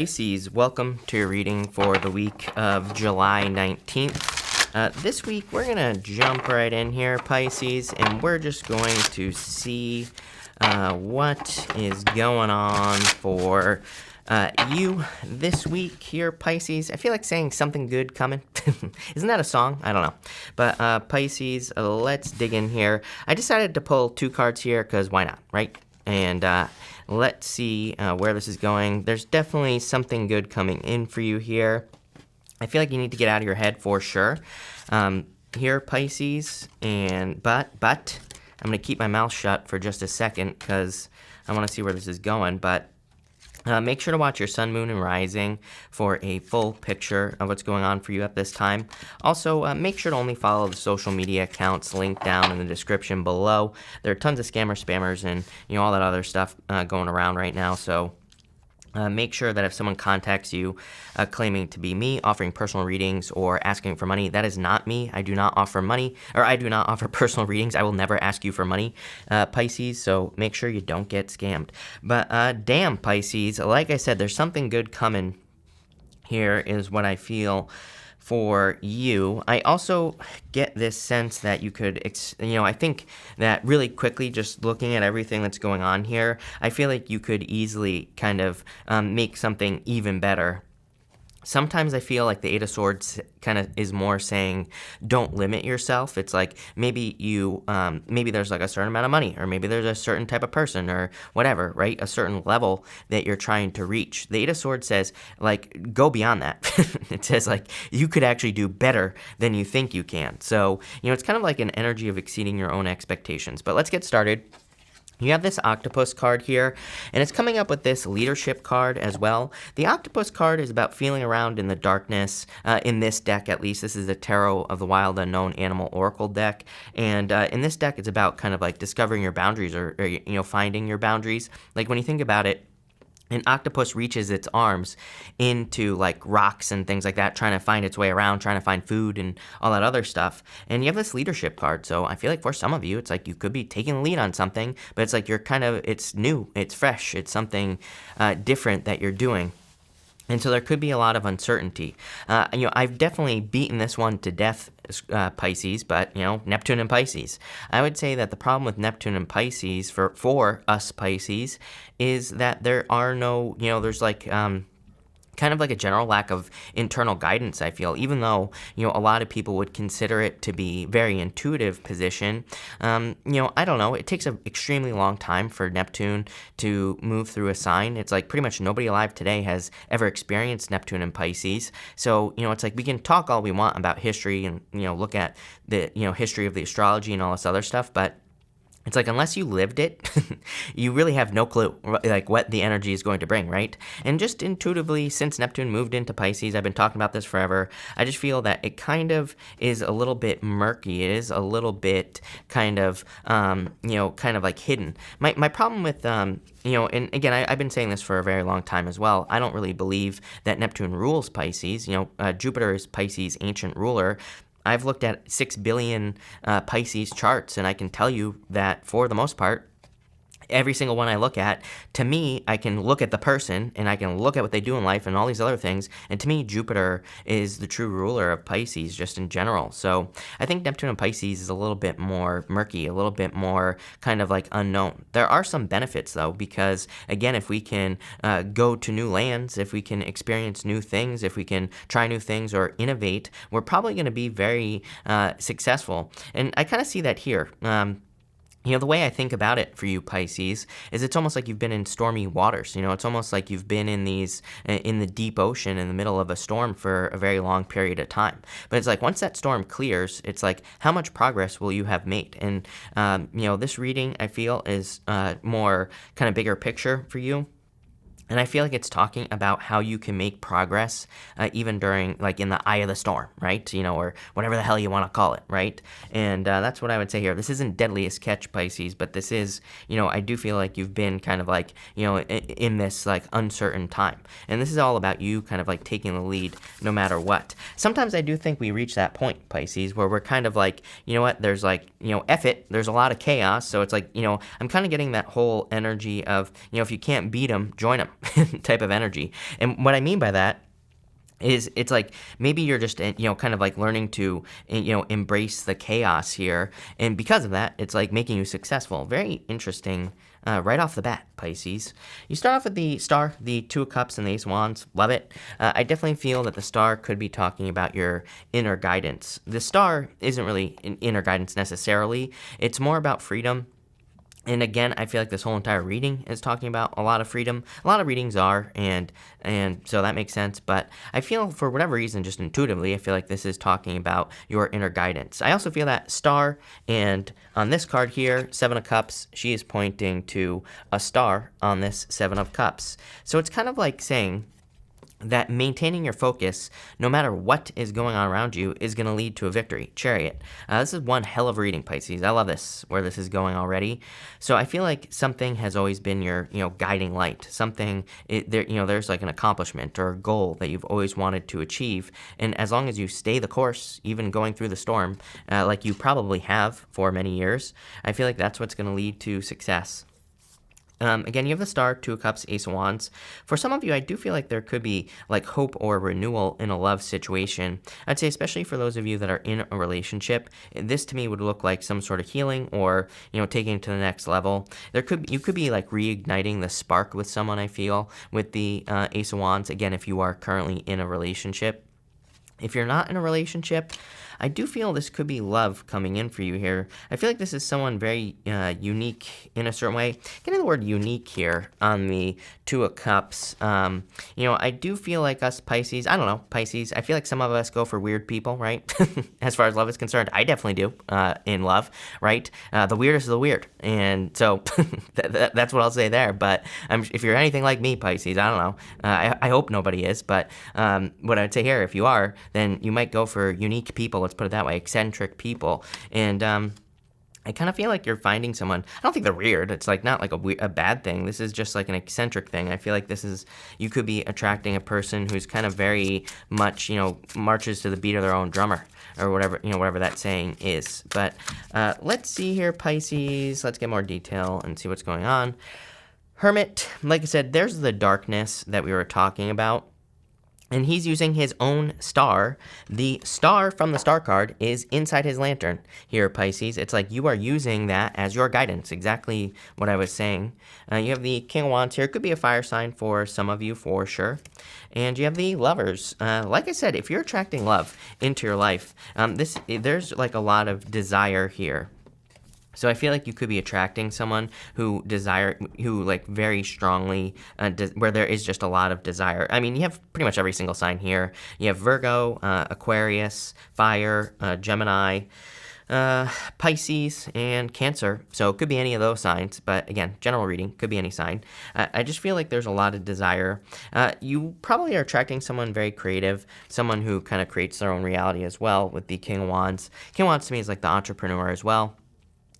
Pisces, welcome to your reading for the week of July 19th. This week, we're going to jump right in here, Pisces, and we're just going to see what is going on for you this week here, Pisces. I feel like saying something good coming. Isn't that a song? I don't know. But Pisces, let's dig in here. I decided to pull two cards here because why not, right? And let's see where this is going. There's definitely something good coming in for you here. I feel like you need to get out of your head for sure. Here, Pisces, but I'm going to keep my mouth shut for just a second because I want to see where this is going. But make sure to watch your sun, moon, and rising for a full picture of what's going on for you at this time. Also, make sure to only follow the social media accounts linked down in the description below. There are tons of scammers, spammers, and all that other stuff going around right now. So make sure that if someone contacts you claiming to be me, offering personal readings or asking for money, that is not me. I do not offer money, or I do not offer personal readings. I will never ask you for money, Pisces, so make sure you don't get scammed. But damn, Pisces, like I said, there's something good coming here is what I feel for you. I also get this sense that you could, I think that really quickly, just looking at everything that's going on here, I feel like you could easily kind of make something even better. Sometimes I feel like the Eight of Swords kind of is more saying, don't limit yourself. It's like maybe maybe there's like a certain amount of money, or maybe there's a certain type of person or whatever, right? A certain level that you're trying to reach. The Eight of Swords says, like, go beyond that. It says, like, you could actually do better than you think you can. So, it's kind of like an energy of exceeding your own expectations. But let's get started. You have this octopus card here, and it's coming up with this leadership card as well. The octopus card is about feeling around in the darkness, in this deck at least. This is the Tarot of the Wild Unknown Animal Oracle deck, and in this deck it's about kind of like discovering your boundaries or finding your boundaries. Like when you think about it, an octopus reaches its arms into like rocks and things like that, trying to find its way around, trying to find food and all that other stuff. And you have this leadership card. So I feel like for some of you, it's like you could be taking the lead on something, but it's like it's new, it's fresh, it's something different that you're doing. And so there could be a lot of uncertainty. I've definitely beaten this one to death, Pisces, but, Neptune and Pisces. I would say that the problem with Neptune and Pisces for us Pisces is that there are no, there's like kind of like a general lack of internal guidance, I feel, even though, a lot of people would consider it to be very intuitive position. I don't know. It takes an extremely long time for Neptune to move through a sign. It's like pretty much nobody alive today has ever experienced Neptune and Pisces. So, it's like we can talk all we want about history and, look at the, history of the astrology and all this other stuff, but it's like unless you lived it, you really have no clue like what the energy is going to bring, right? And just intuitively, since Neptune moved into Pisces, I've been talking about this forever, I just feel that it kind of is a little bit murky. It is a little bit kind of, kind of like hidden. My problem with, and again, I've been saying this for a very long time as well. I don't really believe that Neptune rules Pisces. Jupiter is Pisces' ancient ruler. I've looked at 6 billion Pisces charts, and I can tell you that for the most part, every single one I look at, to me, I can look at the person and I can look at what they do in life and all these other things. And to me, Jupiter is the true ruler of Pisces just in general. So I think Neptune and Pisces is a little bit more murky, a little bit more kind of like unknown. There are some benefits though, because again, if we can go to new lands, if we can experience new things, if we can try new things or innovate, we're probably going to be very successful. And I kind of see that here. The way I think about it for you, Pisces, is it's almost like you've been in stormy waters. It's almost like you've been in the deep ocean in the middle of a storm for a very long period of time. But it's like once that storm clears, it's like how much progress will you have made? And, this reading, I feel, is more kind of bigger picture for you. And I feel like it's talking about how you can make progress even during, like, in the eye of the storm, right? Or whatever the hell you want to call it, right? And that's what I would say here. This isn't deadliest catch, Pisces, but this is, I do feel like you've been kind of like, in this, like, uncertain time. And this is all about you kind of, like, taking the lead no matter what. Sometimes I do think we reach that point, Pisces, where we're kind of like, there's like, F it. There's a lot of chaos. So it's like, I'm kind of getting that whole energy of, if you can't beat them, join them. type of energy. And what I mean by that is it's like maybe you're just kind of like learning to embrace the chaos here, and because of that it's like making you successful. Very interesting. Right off the bat, Pisces. You start off with the star, the Two of Cups, and the Ace of Wands. Love it. I definitely feel that the star could be talking about your inner guidance. The star isn't really an inner guidance necessarily. It's more about freedom. And again, I feel like this whole entire reading is talking about a lot of freedom. A lot of readings are, and so that makes sense. But I feel, for whatever reason, just intuitively, I feel like this is talking about your inner guidance. I also feel that star, and on this card here, Seven of Cups, she is pointing to a star on this Seven of Cups. So it's kind of like saying that maintaining your focus, no matter what is going on around you, is going to lead to a victory. Chariot. This is one hell of a reading, Pisces. I love this, where this is going already. So I feel like something has always been your, guiding light. Something, there's like an accomplishment or a goal that you've always wanted to achieve. And as long as you stay the course, even going through the storm, like you probably have for many years, I feel like that's what's going to lead to success. Again, you have the star, Two of Cups, Ace of Wands. For some of you, I do feel like there could be like hope or renewal in a love situation. I'd say especially for those of you that are in a relationship, this to me would look like some sort of healing or, taking it to the next level. You could be like reigniting the spark with someone, I feel, with the Ace of Wands. Again, if you are currently in a relationship. If you're not in a relationship, I do feel this could be love coming in for you here. I feel like this is someone very unique in a certain way. Getting the word unique here on the Two of Cups. I do feel like us Pisces, I don't know, Pisces, I feel like some of us go for weird people, right? As far as love is concerned, I definitely do in love, right? The weirdest of the weird. And so that's what I'll say there. But if you're anything like me, Pisces, I don't know. I hope nobody is. But what I would say here, if you are, then you might go for unique people, let's put it that way, eccentric people. And I kind of feel like you're finding someone. I don't think they're weird. It's like not like a bad thing. This is just like an eccentric thing. I feel like you could be attracting a person who's kind of very much, marches to the beat of their own drummer or whatever that saying is. But let's see here, Pisces. Let's get more detail and see what's going on. Hermit, like I said, there's the darkness that we were talking about. And he's using his own star. The star from the star card is inside his lantern here, Pisces. It's like you are using that as your guidance. Exactly what I was saying. You have the King of Wands here. It could be a fire sign for some of you, for sure. And you have the Lovers. Like I said, if you're attracting love into your life, there's like a lot of desire here. So I feel like you could be attracting someone who like very strongly, where there is just a lot of desire. I mean, you have pretty much every single sign here. You have Virgo, Aquarius, Fire, Gemini, Pisces, and Cancer. So it could be any of those signs, but again, general reading, could be any sign. I just feel like there's a lot of desire. You probably are attracting someone very creative, someone who kind of creates their own reality as well with the King of Wands. King of Wands to me is like the entrepreneur as well.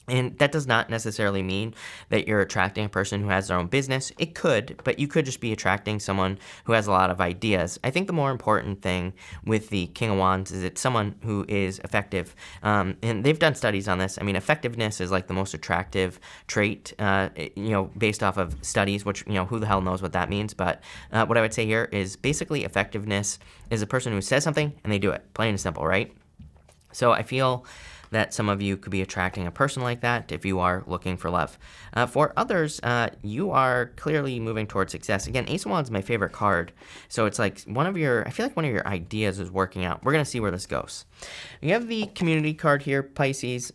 And that does not necessarily mean that you're attracting a person who has their own business. It could, but you could just be attracting someone who has a lot of ideas. I think the more important thing with the King of Wands is it's someone who is effective. And they've done studies on this. I mean, effectiveness is like the most attractive trait, based off of studies, which, who the hell knows what that means. But what I would say here is basically effectiveness is a person who says something and they do it, plain and simple, right? So I feel that some of you could be attracting a person like that if you are looking for love. For others, you are clearly moving towards success. Again, Ace of Wands is my favorite card. So it's like I feel like one of your ideas is working out. We're going to see where this goes. You have the community card here, Pisces.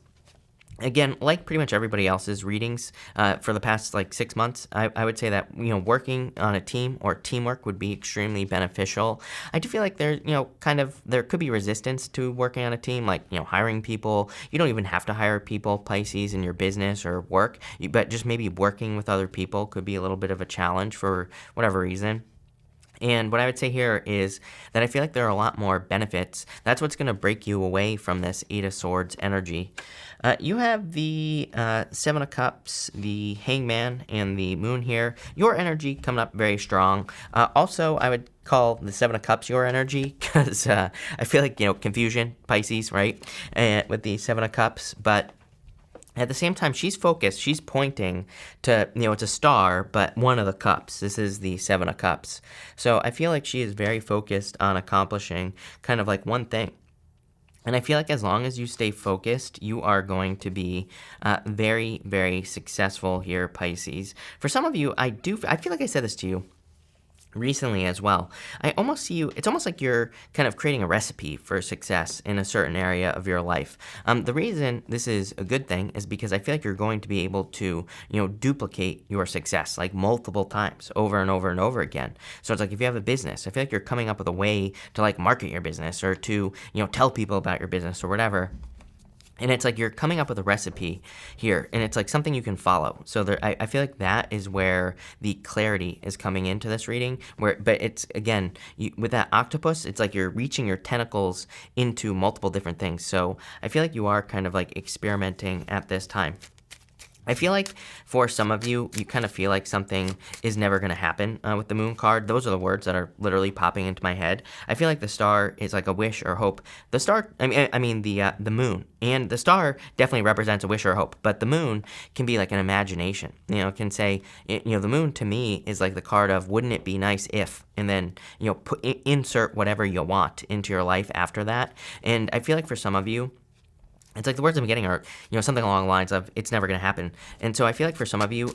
Again, like pretty much everybody else's readings for the past 6 months, I would say that working on a team or teamwork would be extremely beneficial. I do feel like there could be resistance to working on a team, hiring people. You don't even have to hire people, Pisces, in your business or work, but just maybe working with other people could be a little bit of a challenge for whatever reason. And what I would say here is that I feel like there are a lot more benefits. That's what's going to break you away from this Eight of Swords energy. You have the Seven of Cups, the Hangman, and the Moon here. Your energy coming up very strong. Also, I would call the Seven of Cups your energy because I feel like, confusion, Pisces, right, with the Seven of Cups. But At the same time, she's focused. She's pointing to, it's a star, but one of the cups. This is the Seven of Cups. So I feel like she is very focused on accomplishing kind of like one thing. And I feel like as long as you stay focused, you are going to be very, very successful here, Pisces. For some of you, I feel like I said this to you recently as well. I almost see you, it's almost like you're kind of creating a recipe for success in a certain area of your life. The reason this is a good thing is because I feel like you're going to be able to, duplicate your success like multiple times over and over and over again. So it's like if you have a business, I feel like you're coming up with a way to like market your business or to, tell people about your business or whatever. And it's like you're coming up with a recipe here, and it's like something you can follow. So I feel like that is where the clarity is coming into this reading. But it's, again, with that octopus, it's like you're reaching your tentacles into multiple different things. So I feel like you are kind of like experimenting at this time. I feel like for some of you, you kind of feel like something is never going to happen with the moon card. Those are the words that are literally popping into my head. I feel like the star is like a wish or hope. The star, the moon and the star definitely represents a wish or hope, but the moon can be like an imagination. It can say, the moon to me is like the card of wouldn't it be nice if, and then, insert whatever you want into your life after that. And I feel like for some of you, it's like the words I'm getting are, something along the lines of, it's never going to happen. And so I feel like for some of you,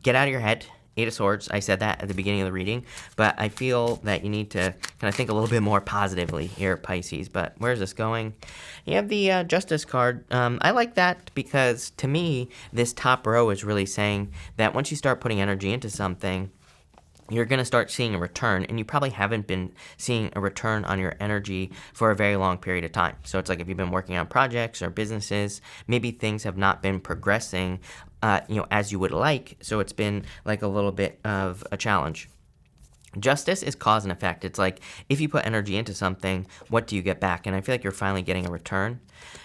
get out of your head, Eight of Swords. I said that at the beginning of the reading, but I feel that you need to kind of think a little bit more positively here, Pisces. But where's this going? You have the Justice card. I like that because to me, this top row is really saying that once you start putting energy into something, you're going to start seeing a return, and you probably haven't been seeing a return on your energy for a very long period of time. So it's like if you've been working on projects or businesses, maybe things have not been progressing, as you would like. So it's been like a little bit of a challenge. Justice is cause and effect. It's like if you put energy into something, what do you get back? And I feel like you're finally getting a return.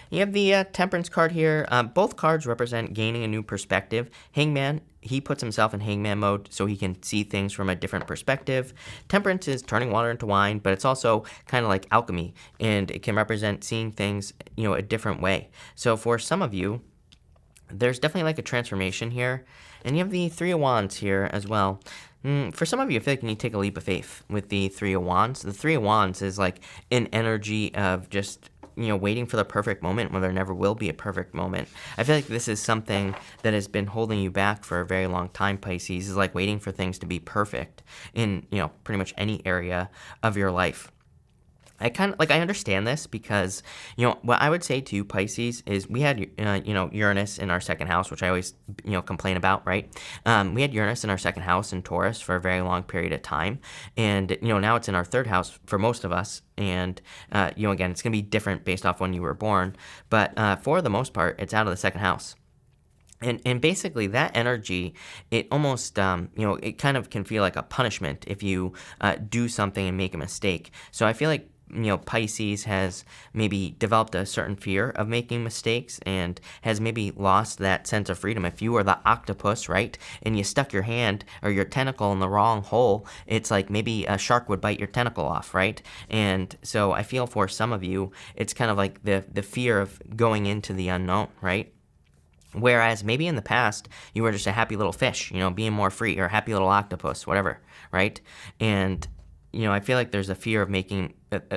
You have the Temperance card here. Both cards represent gaining a new perspective. Hangman, he puts himself in hangman mode so he can see things from a different perspective. Temperance is turning water into wine, but it's also kind of like alchemy, and it can represent seeing things, a different way. So for some of you, there's definitely like a transformation here. And you have the Three of Wands here as well. For some of you, I feel like you need to take a leap of faith with the Three of Wands. The Three of Wands is like an energy of just, waiting for the perfect moment when there never will be a perfect moment. I feel like this is something that has been holding you back for a very long time, Pisces, is like waiting for things to be perfect in, pretty much any area of your life. I understand this because, what I would say to you, Pisces, is we had, Uranus in our second house, which I always, complain about, right? We had Uranus in our second house in Taurus for a very long period of time. And, now it's in our third house for most of us. And, again, it's going to be different based off when you were born. But for the most part, it's out of the second house. And basically that energy, it almost, it kind of can feel like a punishment if you do something and make a mistake. So I feel like, Pisces has maybe developed a certain fear of making mistakes and has maybe lost that sense of freedom. If you were the octopus, right, and you stuck your hand or your tentacle in the wrong hole, it's like maybe a shark would bite your tentacle off, right? And so I feel for some of you, it's kind of like the fear of going into the unknown, right? Whereas maybe in the past, you were just a happy little fish, being more free, or a happy little octopus, whatever, right? And I feel like there's a fear of making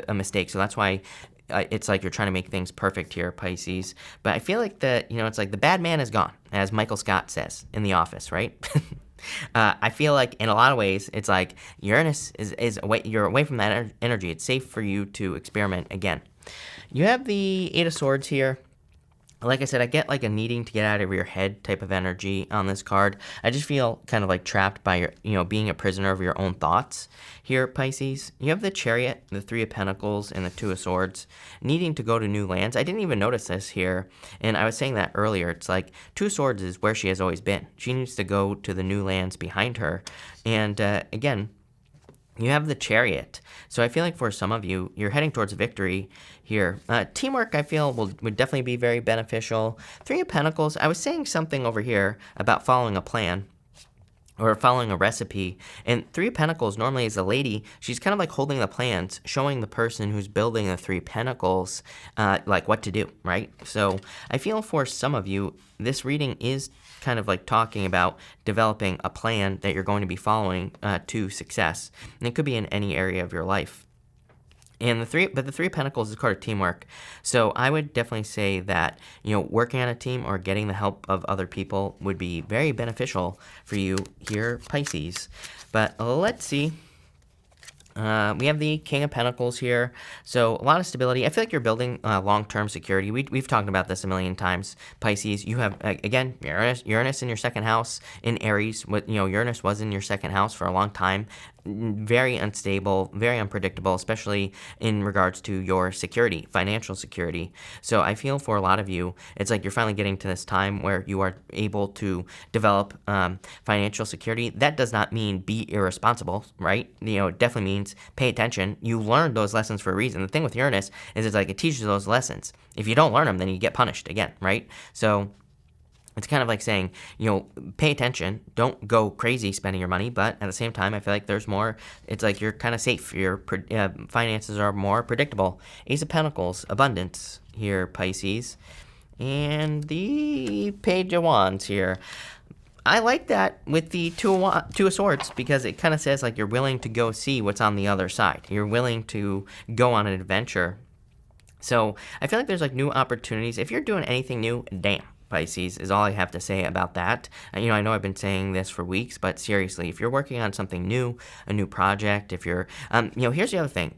a mistake. So that's why it's like you're trying to make things perfect here, Pisces. But I feel like that, it's like the bad man is gone, as Michael Scott says in The Office, right? I feel like in a lot of ways, it's like Uranus is away, you're away from that energy. It's safe for you to experiment again. You have the Eight of Swords here. Like I said, I get like a needing to get out of your head type of energy on this card. I just feel kind of like trapped by your, being a prisoner of your own thoughts here, Pisces. You have the Chariot, the Three of Pentacles, and the Two of Swords, needing to go to new lands. I didn't even notice this here, and I was saying that earlier. It's like Two of Swords is where she has always been. She needs to go to the new lands behind her. And again, you have the Chariot. So I feel like for some of you, you're heading towards victory here. Teamwork, I feel, would definitely be very beneficial. Three of Pentacles, I was saying something over here about following a plan. or following a recipe. And Three of Pentacles normally is a lady. She's kind of like holding the plans, showing the person who's building the Three Pentacles like what to do, right? So I feel for some of you, this reading is kind of like talking about developing a plan that you're going to be following to success. And it could be in any area of your life. And the Three of Pentacles is called teamwork. So I would definitely say that, working on a team or getting the help of other people would be very beneficial for you here, Pisces. But let's see. We have the King of Pentacles here, so a lot of stability. I feel like you're building long-term security. We've talked about this a million times, Pisces. You have, again, Uranus in your second house in Aries. Uranus was in your second house for a long time. Very unstable, very unpredictable, especially in regards to your security, financial security. So I feel for a lot of you, it's like you're finally getting to this time where you are able to develop financial security. That does not mean be irresponsible, right? It definitely means pay attention. You learned those lessons for a reason. The thing with Uranus is it's like it teaches you those lessons. If you don't learn them, then you get punished again, right? So it's kind of like saying, pay attention, don't go crazy spending your money, but at the same time, I feel like there's more, it's like you're kind of safe, your finances are more predictable. Ace of Pentacles, abundance here, Pisces, and the Page of Wands here. I like that with the Two of Swords because it kind of says like you're willing to go see what's on the other side. You're willing to go on an adventure. So I feel like there's like new opportunities. If you're doing anything new, damn, Pisces, is all I have to say about that. I know I've been saying this for weeks, but seriously, if you're working on something new, a new project, if you're, here's the other thing.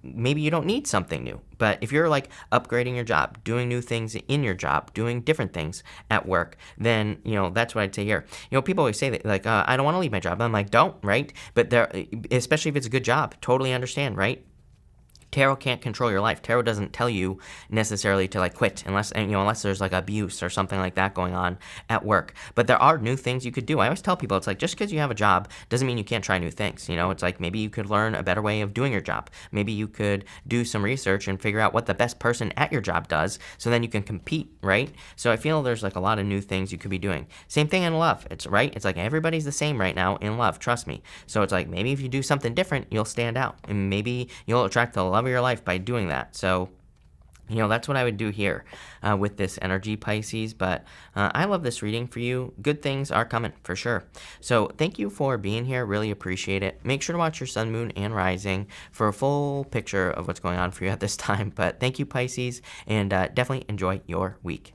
Maybe you don't need something new, but if you're like upgrading your job, doing new things in your job, doing different things at work, then, that's what I'd say here. People always say that, like, I don't want to leave my job. I'm like, don't, right? But especially if it's a good job, totally understand, right? Tarot can't control your life. Tarot doesn't tell you necessarily to like quit unless there's like abuse or something like that going on at work. But there are new things you could do. I always tell people it's like just because you have a job doesn't mean you can't try new things. It's like maybe you could learn a better way of doing your job. Maybe you could do some research and figure out what the best person at your job does so then you can compete, right? So I feel there's like a lot of new things you could be doing. Same thing in love. It's like everybody's the same right now in love, trust me. So it's like maybe if you do something different, you'll stand out and maybe you'll attract the love of your life by doing that. So that's what I would do here with this energy, Pisces. But I love this reading for you. Good things are coming for sure. So thank you for being here. Really appreciate it. Make sure to watch your sun, moon, and rising for a full picture of what's going on for you at this time. But thank you, Pisces, and definitely enjoy your week.